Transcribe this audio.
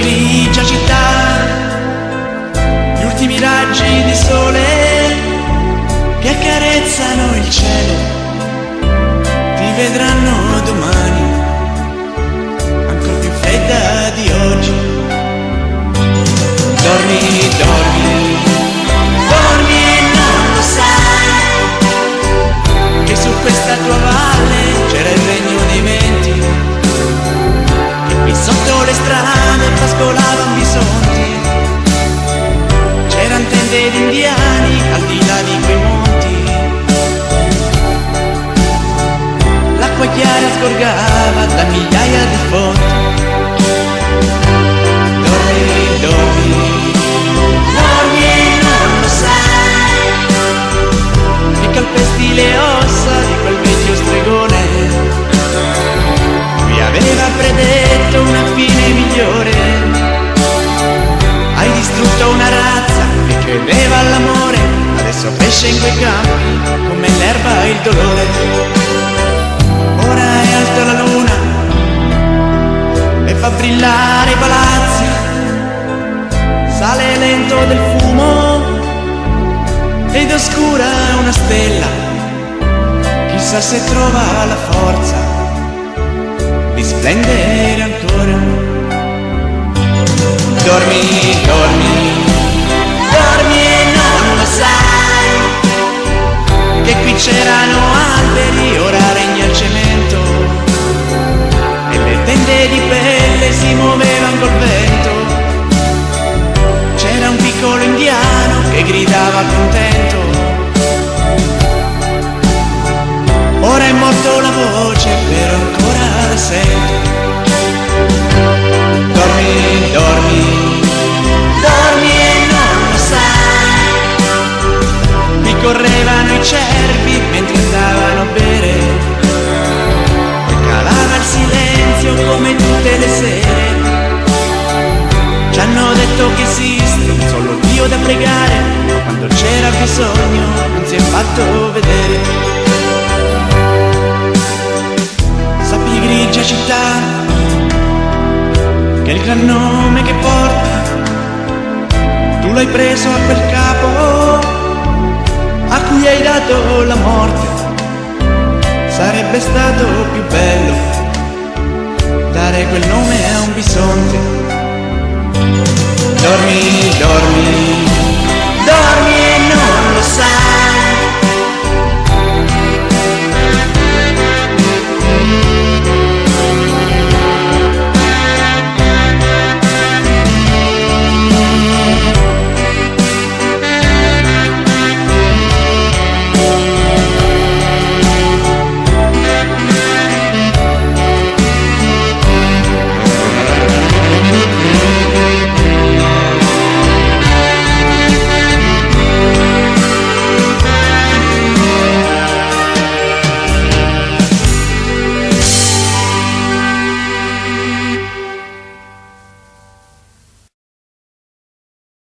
grigia città, gli ultimi raggi di sole che accarezzano il cielo, ti vedranno domani, ancora più fredda di oggi. Dormi, dormi, dormi e non lo sai, che su questa tua valle c'era il regno dei venti, che qui sotto le strade pascolavano bisonti, c'eran tende di indiani al di là di quei monti, l'acqua chiara sgorgava da migliaia di fonti. Dormi, dormi, dormi e non lo sai, che calpesti le ossa di quel vecchio stregone, lui aveva predetto una fine migliore. Hai distrutto una razza che credeva all'amore, adesso cresce in quei campi come l'erba e il dolore. Ora è alta la luna e fa brillare i palazzi, sale lento del fumo ed oscura una stella, chissà se trova la forza di splendere ancora. Dormi, dormi, dormi e non lo sai, che qui c'erano alberi, ora regna il cemento, e le tende di pelle si muovevano col vento. C'era un piccolo indiano che gridava contento, ora è morto la voce però ancora la sento. Dormi, dormi, dormi e non lo sai, qui correvano i cervi mentre andavano a bere, e calava il silenzio come tutte le sere. Ci hanno detto che esiste un solo Dio da pregare, ma quando c'era bisogno non si è fatto vedere. Sappi grigia città, che il gran nome che porta, tu l'hai preso a quel capo a cui hai dato la morte. Sarebbe stato più bello dare quel nome a un bisonte. Dormi, dormi,